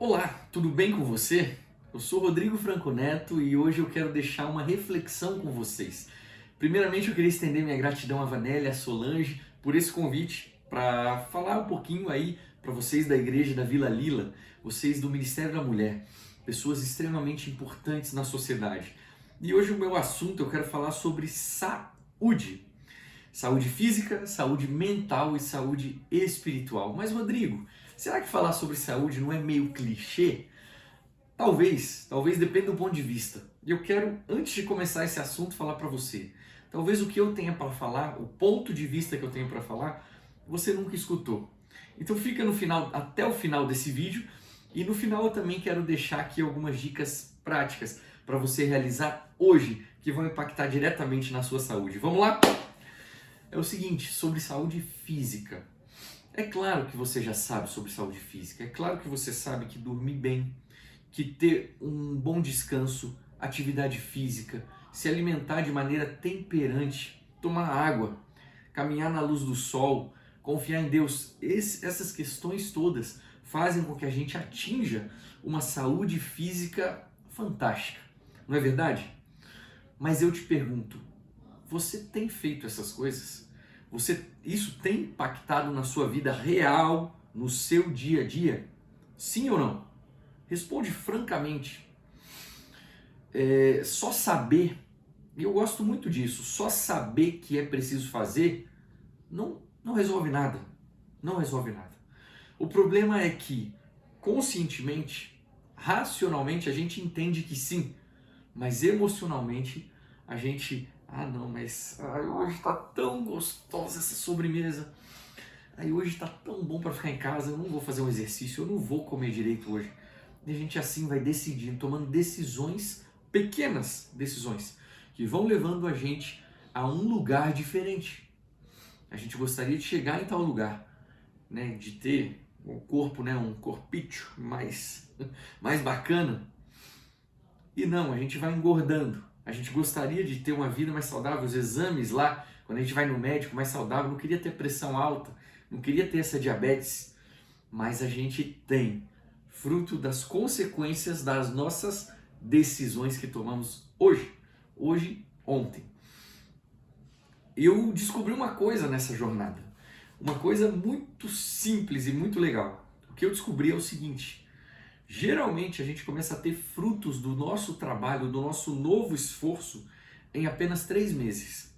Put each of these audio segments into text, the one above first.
Olá, tudo bem com você? Eu sou Rodrigo Franco Neto e hoje eu quero deixar uma reflexão com vocês. Primeiramente, eu queria estender minha gratidão à Vanélia, à Solange, por esse convite para falar um pouquinho aí para vocês da Igreja da Vila Lila, vocês do Ministério da Mulher, pessoas extremamente importantes na sociedade. E hoje o meu assunto eu quero falar sobre saúde. Saúde física, saúde mental e saúde espiritual. Mas Rodrigo, será que falar sobre saúde não é meio clichê? Talvez dependa do ponto de vista. E eu quero, antes de começar esse assunto, falar para você. Talvez o que eu tenha para falar, o ponto de vista que eu tenho para falar, você nunca escutou. Então fica no final, até o final desse vídeo, e no final eu também quero deixar aqui algumas dicas práticas para você realizar hoje, que vão impactar diretamente na sua saúde. Vamos lá? É o seguinte, sobre saúde física. É claro que você já sabe sobre saúde física, é claro que você sabe que dormir bem, que ter um bom descanso, atividade física, se alimentar de maneira temperante, tomar água, caminhar na luz do sol, confiar em Deus, essas questões todas fazem com que a gente atinja uma saúde física fantástica, não é verdade? Mas eu te pergunto, você tem feito essas coisas? Isso tem impactado na sua vida real, no seu dia a dia? Sim ou não? Responde francamente. Só saber, e eu gosto muito disso, só saber que é preciso fazer não resolve nada. Não resolve nada. O problema é que, conscientemente, racionalmente, a gente entende que sim, mas emocionalmente a gente, não, mas hoje está tão gostosa essa sobremesa, hoje está tão bom para ficar em casa, eu não vou fazer um exercício, eu não vou comer direito hoje. E a gente assim vai decidindo, tomando decisões, pequenas decisões, que vão levando a gente a um lugar diferente. A gente gostaria de chegar em tal lugar, né, de ter um corpo, né, um corpício mais bacana. E não, a gente vai engordando. A gente gostaria de ter uma vida mais saudável, os exames lá, quando a gente vai no médico mais saudável, não queria ter pressão alta, não queria ter essa diabetes, mas a gente tem, fruto das consequências das nossas decisões que tomamos hoje, ontem. Eu descobri uma coisa nessa jornada, uma coisa muito simples e muito legal. O que eu descobri é o seguinte: geralmente a gente começa a ter frutos do nosso trabalho, do nosso novo esforço em apenas 3 meses.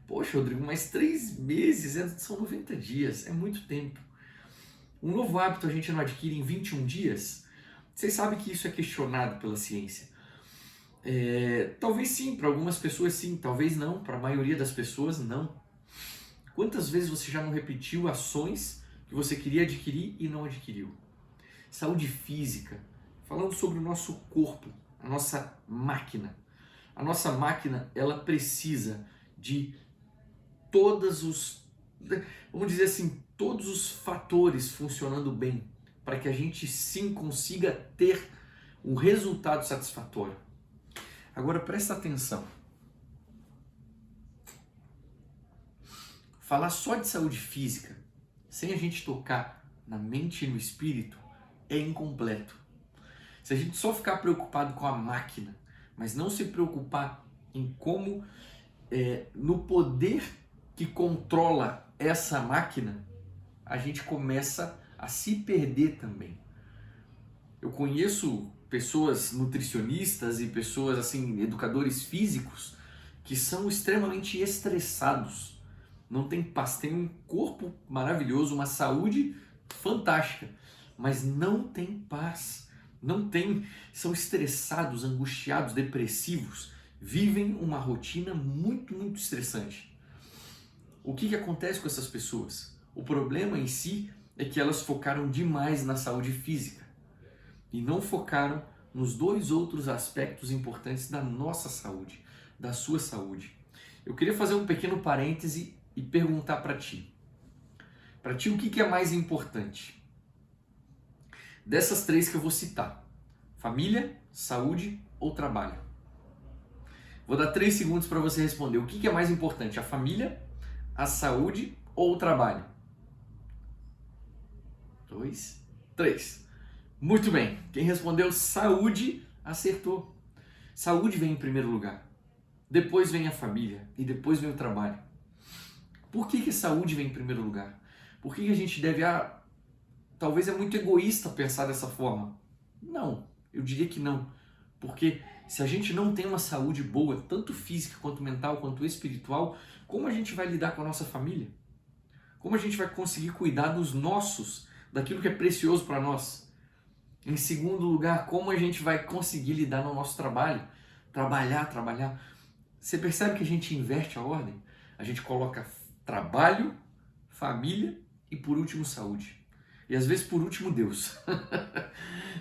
Poxa, Rodrigo, mas 3 meses são 90 dias, é muito tempo. Um novo hábito a gente não adquire em 21 dias? Vocês sabem que isso é questionado pela ciência. Talvez sim, para algumas pessoas sim, talvez não, para a maioria das pessoas não. Quantas vezes você já não repetiu ações que você queria adquirir e não adquiriu? Saúde física, falando sobre o nosso corpo, a nossa máquina. A nossa máquina, ela precisa de vamos dizer assim, todos os fatores funcionando bem para que a gente sim consiga ter um resultado satisfatório. Agora presta atenção. Falar só de saúde física, sem a gente tocar na mente e no espírito, é incompleto. Se a gente só ficar preocupado com a máquina, mas não se preocupar em como, no poder que controla essa máquina, a gente começa a se perder também. Eu conheço pessoas nutricionistas e pessoas assim, educadores físicos, que são extremamente estressados. Não tem paz, tem um corpo maravilhoso, uma saúde fantástica, mas não tem paz, são estressados, angustiados, depressivos, vivem uma rotina muito, muito estressante. O que acontece com essas pessoas? O problema em si é que elas focaram demais na saúde física e não focaram nos 2 outros aspectos importantes da nossa saúde, da sua saúde. Eu queria fazer um pequeno parêntese e perguntar para ti. Para ti, o que é mais importante? Dessas 3 que eu vou citar: família, saúde ou trabalho? Vou dar 3 segundos para você responder. O que é mais importante? A família, a saúde ou o trabalho? 2, 3. Muito bem, quem respondeu saúde acertou. Saúde vem em primeiro lugar, depois vem a família e depois vem o trabalho. Por que saúde vem em primeiro lugar? Por que a gente deve, talvez é muito egoísta pensar dessa forma? Não, eu diria que não. Porque se a gente não tem uma saúde boa, tanto física quanto mental, quanto espiritual, como a gente vai lidar com a nossa família? Como a gente vai conseguir cuidar dos nossos, daquilo que é precioso para nós? Em segundo lugar, como a gente vai conseguir lidar no nosso trabalho? Trabalhar. Você percebe que a gente inverte a ordem? A gente coloca trabalho, família e por último saúde. E às vezes por último Deus.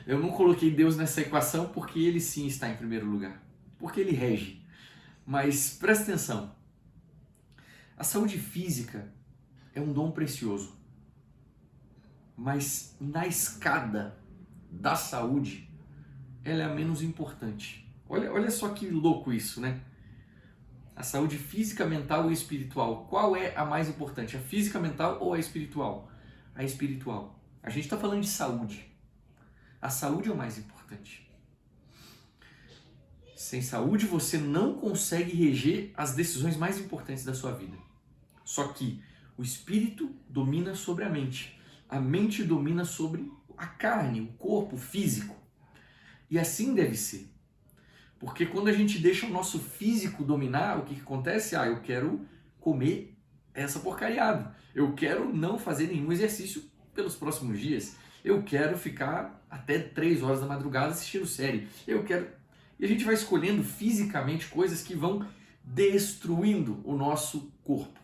Eu não coloquei Deus nessa equação porque ele sim está em primeiro lugar. Porque ele rege. Mas presta atenção. A saúde física é um dom precioso. Mas na escada da saúde, ela é a menos importante. Olha só que louco isso, né? A saúde física, mental e espiritual. Qual é a mais importante? A física, mental ou a espiritual? A espiritual. A gente está falando de saúde. A saúde é o mais importante. Sem saúde você não consegue reger as decisões mais importantes da sua vida. Só que o espírito domina sobre a mente domina sobre a carne, o corpo, o físico. E assim deve ser. Porque quando a gente deixa o nosso físico dominar, o que acontece? Eu quero comer essa porcariada. Eu quero não fazer nenhum exercício pelos próximos dias. Eu quero ficar até 3 horas da madrugada assistindo série. E a gente vai escolhendo fisicamente coisas que vão destruindo o nosso corpo.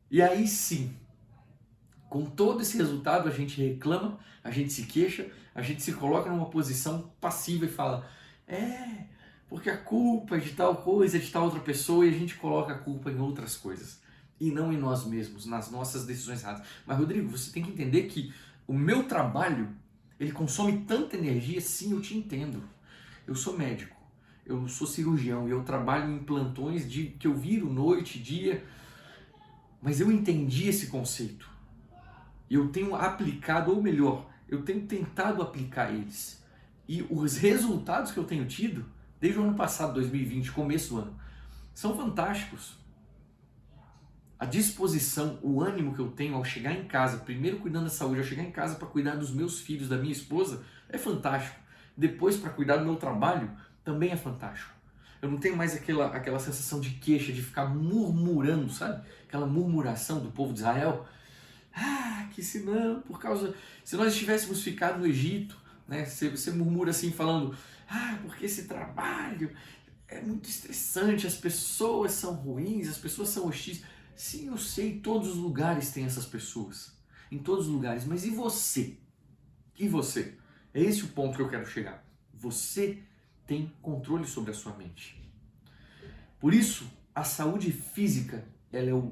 E aí sim, com todo esse resultado, a gente reclama, a gente se queixa, a gente se coloca numa posição passiva e fala: porque a culpa é de tal coisa, é de tal outra pessoa, e a gente coloca a culpa em outras coisas. E não em nós mesmos, nas nossas decisões erradas. Mas Rodrigo, você tem que entender que o meu trabalho, ele consome tanta energia. Sim, eu te entendo. Eu sou médico, eu sou cirurgião e eu trabalho em plantões que eu viro noite, dia. Mas eu entendi esse conceito. E eu tenho aplicado, ou melhor, eu tenho tentado aplicar eles. E os resultados que eu tenho tido, desde o ano passado, 2020, começo do ano, são fantásticos. A disposição, o ânimo que eu tenho ao chegar em casa, primeiro cuidando da saúde, ao chegar em casa para cuidar dos meus filhos, da minha esposa, é fantástico. Depois para cuidar do meu trabalho, também é fantástico. Eu não tenho mais aquela sensação de queixa, de ficar murmurando, sabe? Aquela murmuração do povo de Israel. Que se nós estivéssemos ficado no Egito, né? Você murmura assim falando, porque esse trabalho é muito estressante, as pessoas são ruins, as pessoas são hostis. Sim, eu sei, em todos os lugares tem essas pessoas, em todos os lugares, mas e você? E você? É esse o ponto que eu quero chegar. Você tem controle sobre a sua mente. Por isso, a saúde física, ela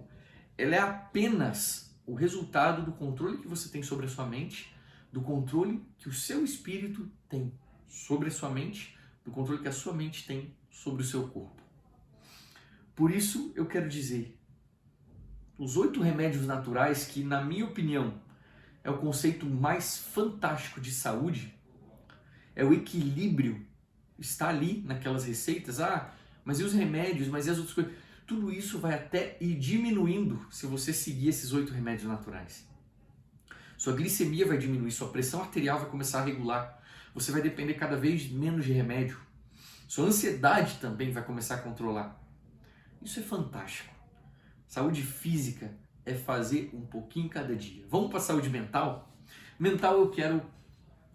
é apenas o resultado do controle que você tem sobre a sua mente, do controle que o seu espírito tem sobre a sua mente, do controle que a sua mente tem sobre o seu corpo. Por isso, eu quero dizer, os 8 remédios naturais, que na minha opinião é o conceito mais fantástico de saúde, é o equilíbrio, está ali naquelas receitas, mas e os remédios, mas e as outras coisas? Tudo isso vai até ir diminuindo se você seguir esses 8 remédios naturais. Sua glicemia vai diminuir, sua pressão arterial vai começar a regular, você vai depender cada vez menos de remédio, sua ansiedade também vai começar a controlar. Isso é fantástico. Saúde física é fazer um pouquinho cada dia. Vamos para a saúde mental? Mental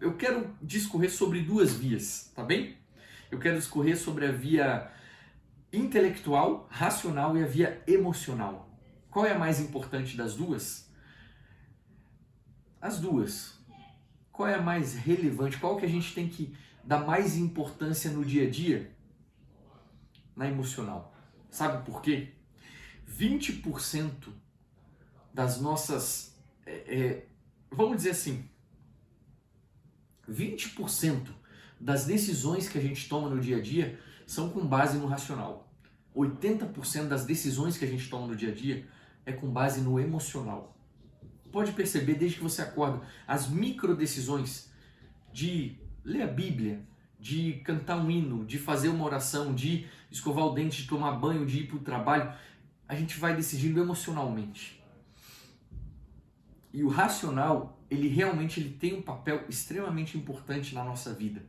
eu quero discorrer sobre 2 vias, tá bem? Eu quero discorrer sobre a via intelectual, racional e a via emocional. Qual é a mais importante das duas? As duas. Qual é a mais relevante? Qual que a gente tem que dar mais importância no dia a dia? Na emocional. Sabe por quê? 20% das nossas... vamos dizer assim, 20% das decisões que a gente toma no dia a dia são com base no racional. 80% das decisões que a gente toma no dia a dia é com base no emocional. Pode perceber, desde que você acorda, as micro decisões de ler a Bíblia, de cantar um hino, de fazer uma oração, de escovar o dente, de tomar banho, de ir para o trabalho. A gente vai decidindo emocionalmente. E o racional, ele tem um papel extremamente importante na nossa vida.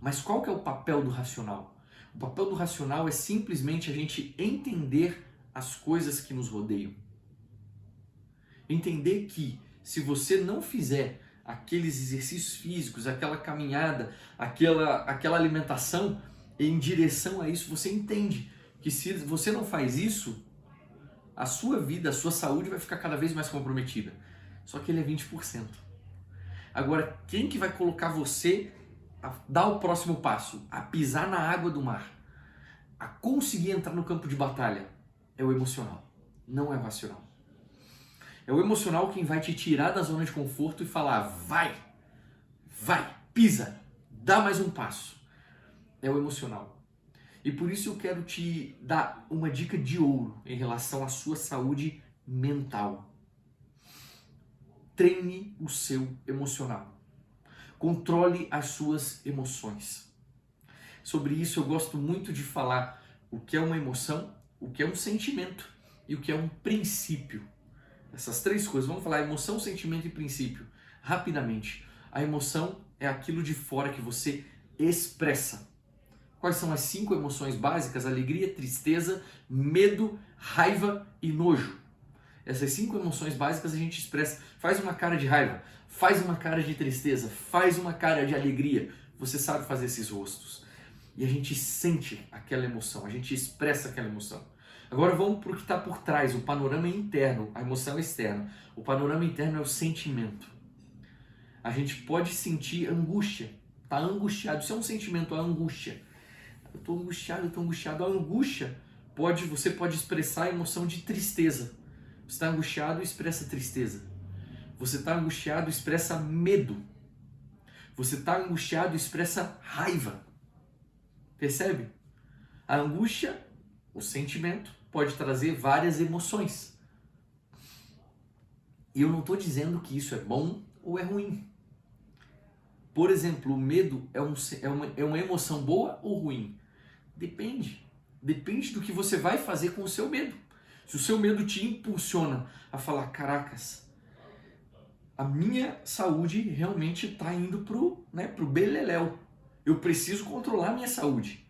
Mas qual que é o papel do racional? O papel do racional é simplesmente a gente entender as coisas que nos rodeiam. Entender que se você não fizer aqueles exercícios físicos, aquela caminhada, aquela alimentação em direção a isso, você entende que se você não faz isso, a sua vida, a sua saúde vai ficar cada vez mais comprometida. Só que ele é 20%. Agora, quem que vai colocar você a dar o próximo passo, a pisar na água do mar, a conseguir entrar no campo de batalha? É o emocional, não é o racional. É o emocional quem vai te tirar da zona de conforto e falar, vai, pisa, dá mais um passo. É o emocional. E por isso eu quero te dar uma dica de ouro em relação à sua saúde mental. Treine o seu emocional. Controle as suas emoções. Sobre isso eu gosto muito de falar o que é uma emoção, o que é um sentimento e o que é um princípio. Essas três coisas. Vamos falar emoção, sentimento e princípio. Rapidamente. A emoção é aquilo de fora que você expressa. Quais são as 5 emoções básicas? Alegria, tristeza, medo, raiva e nojo. Essas 5 emoções básicas a gente expressa. Faz uma cara de raiva, faz uma cara de tristeza, faz uma cara de alegria. Você sabe fazer esses rostos. E a gente sente aquela emoção, a gente expressa aquela emoção. Agora vamos para o que está por trás, o panorama interno, a emoção externa. O panorama interno é o sentimento. A gente pode sentir angústia, tá angustiado. Isso é um sentimento, a angústia. Eu estou angustiado. A angústia, você pode expressar a emoção de tristeza. Você está angustiado, expressa tristeza. Você está angustiado, expressa medo. Você está angustiado, expressa raiva. Percebe? A angústia, o sentimento, pode trazer várias emoções. E eu não estou dizendo que isso é bom ou é ruim. Por exemplo, o medo é uma emoção boa ou ruim? Depende. Depende do que você vai fazer com o seu medo. Se o seu medo te impulsiona a falar, caracas, a minha saúde realmente está indo pro beleléu. Eu preciso controlar a minha saúde.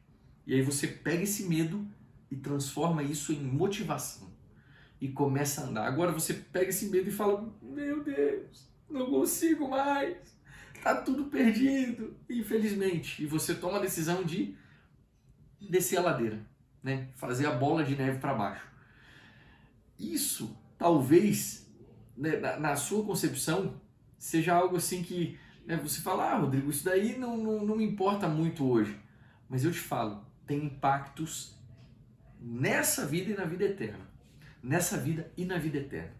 E aí você pega esse medo e transforma isso em motivação. E começa a andar. Agora você pega esse medo e fala, meu Deus, não consigo mais. Tá tudo perdido, infelizmente. E você toma a decisão de descer a ladeira, né? Fazer a bola de neve para baixo. Isso, talvez, né, na sua concepção, seja algo assim que, né, você fala, Rodrigo, isso daí não me importa muito hoje. Mas eu te falo, tem impactos nessa vida e na vida eterna. Nessa vida e na vida eterna.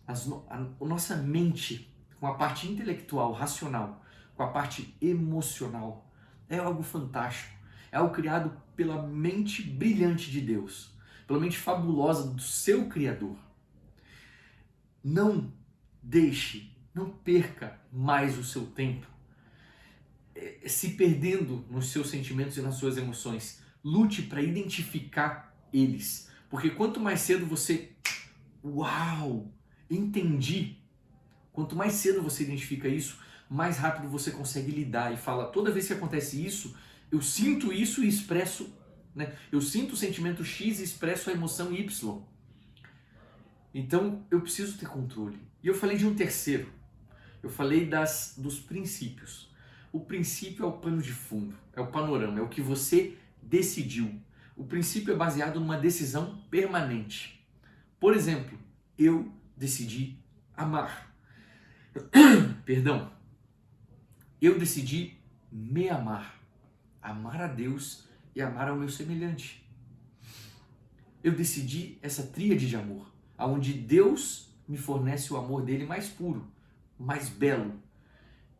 A nossa mente, com a parte intelectual, racional, com a parte emocional, é algo fantástico. É algo criado pela mente brilhante de Deus, pela mente fabulosa do seu Criador. Não perca mais o seu tempo se perdendo nos seus sentimentos e nas suas emoções. Lute para identificar eles, porque quanto mais cedo você, entendi, quanto mais cedo você identifica isso, mais rápido você consegue lidar e fala, toda vez que acontece isso, eu sinto isso e expresso, né? Eu sinto o sentimento X e expresso a emoção Y. Então, eu preciso ter controle. E eu falei de um terceiro. Eu falei dos princípios. O princípio é o pano de fundo, é o panorama, é o que você decidiu. O princípio é baseado numa decisão permanente. Por exemplo, eu decidi amar. Perdão. Eu decidi me amar. Amar a Deus e amar ao meu semelhante. Eu decidi essa tríade de amor, onde Deus me fornece o amor dele mais puro, mais belo.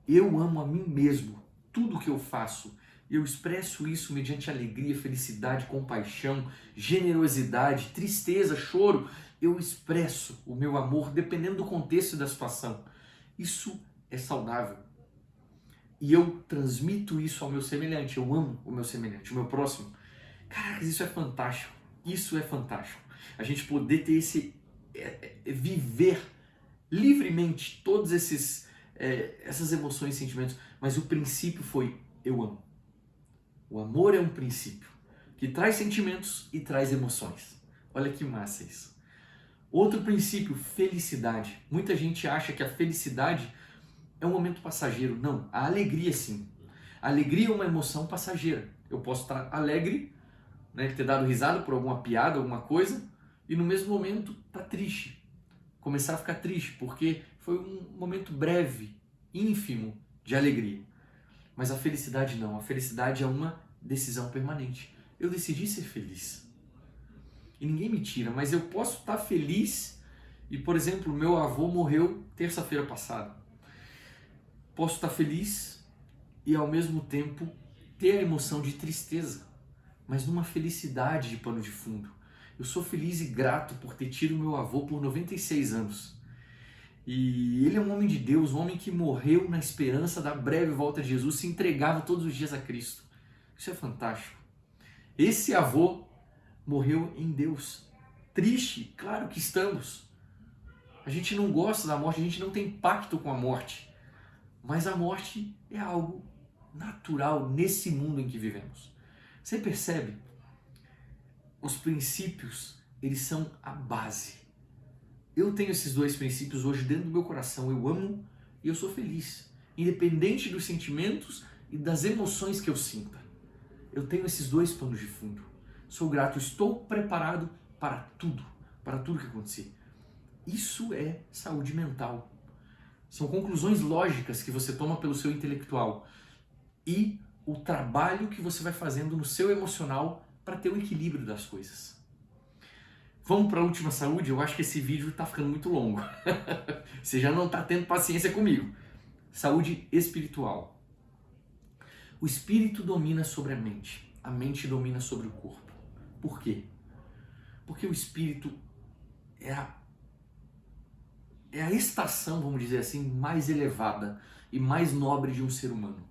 Eu amo a mim mesmo, tudo que eu faço. Eu expresso isso mediante alegria, felicidade, compaixão, generosidade, tristeza, choro. Eu expresso o meu amor dependendo do contexto e da situação. Isso é saudável. e eu transmito isso ao meu semelhante, eu amo o meu semelhante, o meu próximo. Caraca, isso é fantástico, isso é fantástico. A gente poder ter viver livremente todos essas emoções e sentimentos, mas o princípio foi eu amo. O amor é um princípio que traz sentimentos e traz emoções. Olha que massa isso. Outro princípio, felicidade. Muita gente acha que a felicidade é um momento passageiro. Não, a alegria sim. A alegria é uma emoção passageira. Eu posso estar alegre, né, ter dado risada por alguma piada, alguma coisa, e no mesmo momento estar triste. Começar a ficar triste, porque foi um momento breve, ínfimo de alegria. Mas a felicidade não. A felicidade é uma decisão permanente. Eu decidi ser feliz. E ninguém me tira, mas eu posso estar feliz e, por exemplo, meu avô morreu terça-feira passada. Posso estar feliz e, ao mesmo tempo, ter a emoção de tristeza, mas numa felicidade de pano de fundo. Eu sou feliz e grato por ter tido meu avô por 96 anos. E ele é um homem de Deus, um homem que morreu na esperança da breve volta de Jesus, se entregava todos os dias a Cristo. Isso é fantástico. Esse avô morreu em Deus. Triste, claro que estamos. A gente não gosta da morte, a gente não tem pacto com a morte. Mas a morte é algo natural nesse mundo em que vivemos. Você percebe? Os princípios, eles são a base. Eu tenho esses dois princípios hoje dentro do meu coração. Eu amo e eu sou feliz. Independente dos sentimentos e das emoções que eu sinta. Eu tenho esses dois panos de fundo. Sou grato, estou preparado para tudo que acontecer. Isso é saúde mental. São conclusões lógicas que você toma pelo seu intelectual e o trabalho que você vai fazendo no seu emocional para ter o equilíbrio das coisas. Vamos para a última saúde? Eu acho que esse vídeo está ficando muito longo. Você já não está tendo paciência comigo. Saúde espiritual. O espírito domina sobre a mente domina sobre o corpo. Por quê? Porque o espírito é a estação, vamos dizer assim, mais elevada e mais nobre de um ser humano.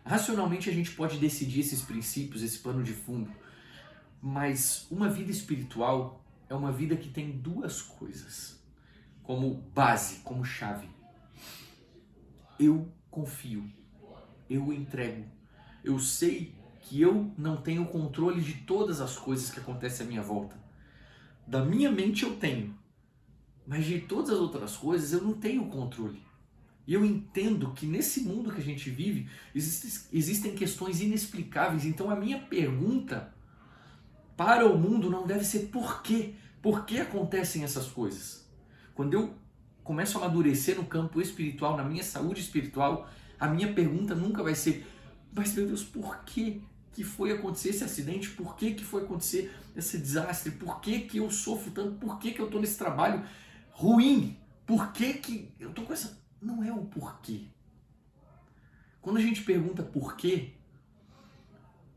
Racionalmente a gente pode decidir esses princípios, esse pano de fundo, mas uma vida espiritual é uma vida que tem duas coisas como base, como chave. Eu confio, eu entrego, eu sei que eu não tenho controle de todas as coisas que acontecem à minha volta. Da minha mente eu tenho, mas de todas as outras coisas eu não tenho controle. E eu entendo que nesse mundo que a gente vive existem questões inexplicáveis. Então a minha pergunta para o mundo não deve ser por quê? Por que acontecem essas coisas? Quando eu começo a amadurecer no campo espiritual, na minha saúde espiritual, a minha pergunta nunca vai ser: mas meu Deus, por que foi acontecer esse acidente? Por que foi acontecer esse desastre? Por que eu sofro tanto? Por que eu estou nesse trabalho ruim? Por que eu estou com essa... Não é o porquê. Quando a gente pergunta por quê,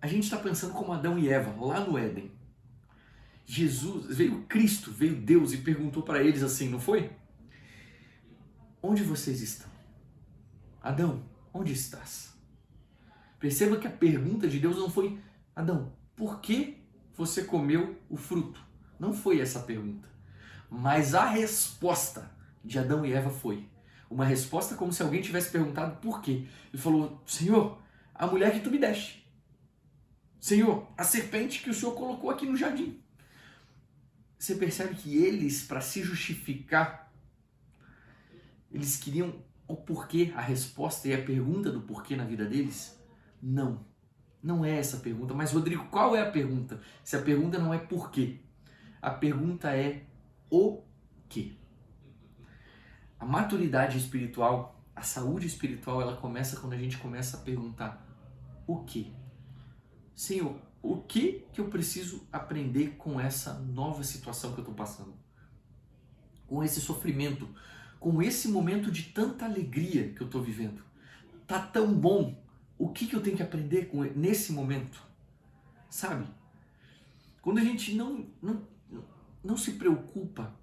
a gente está pensando como Adão e Eva, lá no Éden. Cristo, veio Deus e perguntou para eles assim, não foi? Onde vocês estão? Adão, onde estás? Perceba que a pergunta de Deus não foi: Adão, por que você comeu o fruto? Não foi essa a pergunta. Mas a resposta de Adão e Eva foi uma resposta como se alguém tivesse perguntado por quê. Ele falou: Senhor, a mulher que tu me deste. Senhor, a serpente que o Senhor colocou aqui no jardim. Você percebe que eles, para se justificar, eles queriam o porquê, a resposta e a pergunta do porquê na vida deles? Não, não é essa a pergunta. Mas, Rodrigo, qual é a pergunta? Se a pergunta não é porquê, a pergunta é o quê? A maturidade espiritual, a saúde espiritual, ela começa quando a gente começa a perguntar o quê? Senhor, o que eu preciso aprender com essa nova situação que eu estou passando? Com esse sofrimento, com esse momento de tanta alegria que eu estou vivendo. Tá tão bom. O que eu tenho que aprender nesse momento? Sabe? Quando a gente não se preocupa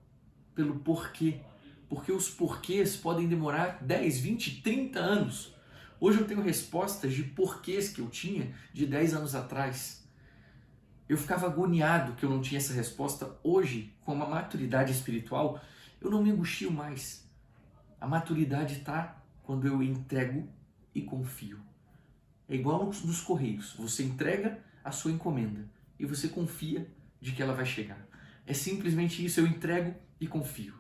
pelo porquê, porque os porquês podem demorar 10, 20, 30 anos. Hoje eu tenho respostas de porquês que eu tinha de 10 anos atrás. Eu ficava agoniado que eu não tinha essa resposta. Hoje, com uma maturidade espiritual, eu não me angustio mais. A maturidade está quando eu entrego e confio. É igual nos correios. Você entrega a sua encomenda e você confia de que ela vai chegar. É simplesmente isso, eu entrego e confio.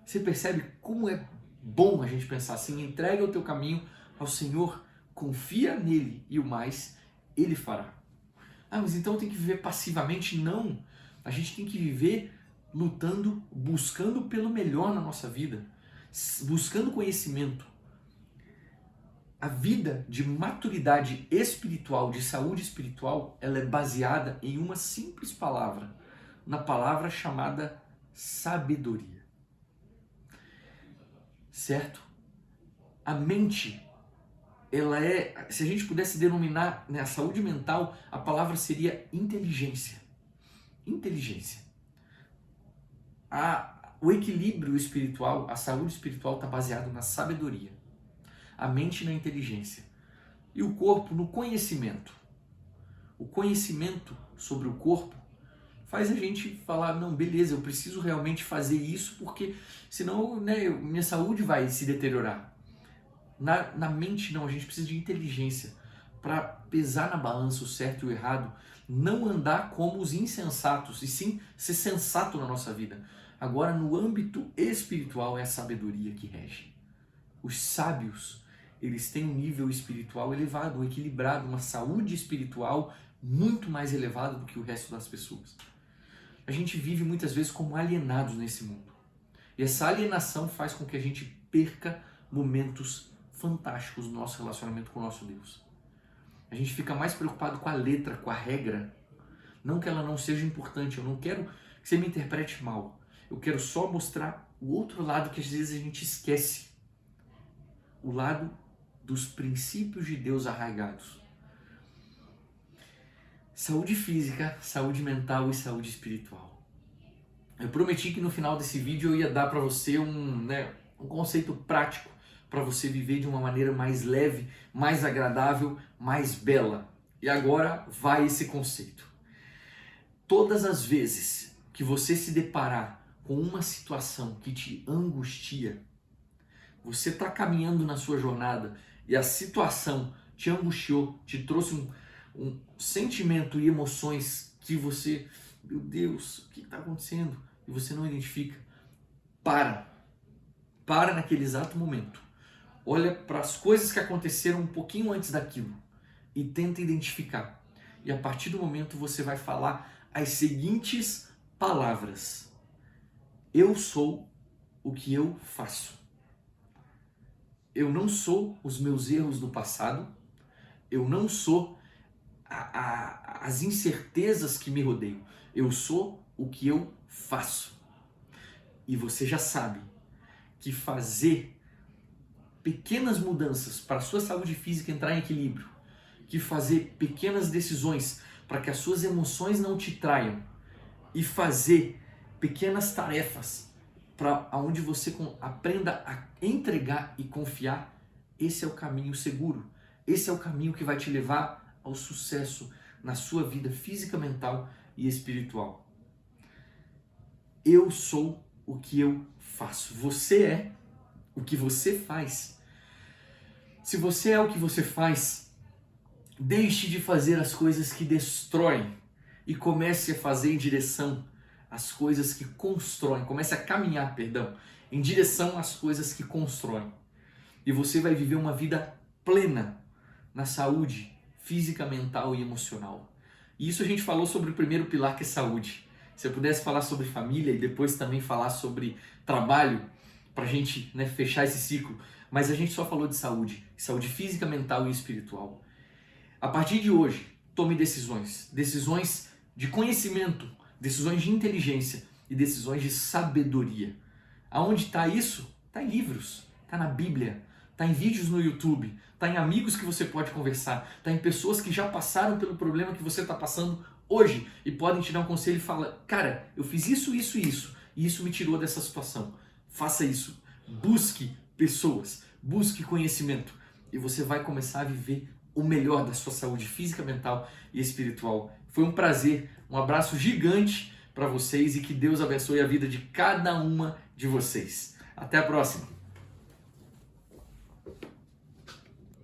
Você percebe como é bom a gente pensar assim? Entrega o teu caminho ao Senhor, confia nele e o mais ele fará. Ah, mas então tem que viver passivamente? Não. A gente tem que viver lutando, buscando pelo melhor na nossa vida, buscando conhecimento. A vida de maturidade espiritual, de saúde espiritual, ela é baseada em uma simples palavra, na palavra chamada sabedoria. Certo? A mente, ela é, se a gente pudesse denominar, né, a saúde mental, a palavra seria inteligência. Inteligência. O equilíbrio espiritual, a saúde espiritual está baseado na sabedoria. A mente na inteligência. E o corpo no conhecimento. O conhecimento sobre o corpo faz a gente falar, não, beleza, eu preciso realmente fazer isso porque senão, né, minha saúde vai se deteriorar. Na mente não, a gente precisa de inteligência para pesar na balança o certo e o errado, não andar como os insensatos, e sim ser sensato na nossa vida. Agora, no âmbito espiritual, é a sabedoria que rege. Os sábios, eles têm um nível espiritual elevado, equilibrado, uma saúde espiritual muito mais elevada do que o resto das pessoas. A gente vive muitas vezes como alienados nesse mundo. E essa alienação faz com que a gente perca momentos fantásticos no nosso relacionamento com o nosso Deus. A gente fica mais preocupado com a letra, com a regra. Não que ela não seja importante, eu não quero que você me interprete mal. Eu quero só mostrar o outro lado que às vezes a gente esquece. O lado dos princípios de Deus arraigados. Saúde física, saúde mental e saúde espiritual. Eu prometi que no final desse vídeo eu ia dar para você um conceito prático para você viver de uma maneira mais leve, mais agradável, mais bela. E agora vai esse conceito. Todas as vezes que você se deparar com uma situação que te angustia, você está caminhando na sua jornada e a situação te angustiou, te trouxe um sentimento e emoções que você, meu Deus, o que está acontecendo? E você não identifica. Para naquele exato momento. Olha para as coisas que aconteceram um pouquinho antes daquilo e tenta identificar. E a partir do momento você vai falar as seguintes palavras: eu sou o que eu faço. Eu não sou os meus erros do passado. Eu não sou as incertezas que me rodeiam. Eu sou o que eu faço. E você já sabe que fazer pequenas mudanças para a sua saúde física entrar em equilíbrio, que fazer pequenas decisões para que as suas emoções não te traiam e fazer pequenas tarefas para onde você aprenda a entregar e confiar, esse é o caminho seguro. Esse é o caminho que vai te levar ao sucesso na sua vida física, mental e espiritual. Eu sou o que eu faço. Você é o que você faz. Se você é o que você faz, deixe de fazer as coisas que destroem e comece a fazer em direção às coisas que constroem. Comece a caminhar, em direção às coisas que constroem. E você vai viver uma vida plena na saúde física, mental e emocional. E isso a gente falou sobre o primeiro pilar, que é saúde. Se eu pudesse falar sobre família e depois também falar sobre trabalho, para a gente fechar esse ciclo, mas a gente só falou de saúde física, mental e espiritual. A partir de hoje, tome decisões de conhecimento, decisões de inteligência e decisões de sabedoria. Aonde está isso? Está em livros, está na Bíblia, está em vídeos no YouTube, está em amigos que você pode conversar, está em pessoas que já passaram pelo problema que você está passando hoje e podem te dar um conselho e falar: cara, eu fiz isso, isso e isso, e isso me tirou dessa situação. Faça isso. Busque pessoas, busque conhecimento e você vai começar a viver o melhor da sua saúde física, mental e espiritual. Foi um prazer, um abraço gigante para vocês e que Deus abençoe a vida de cada uma de vocês. Até a próxima!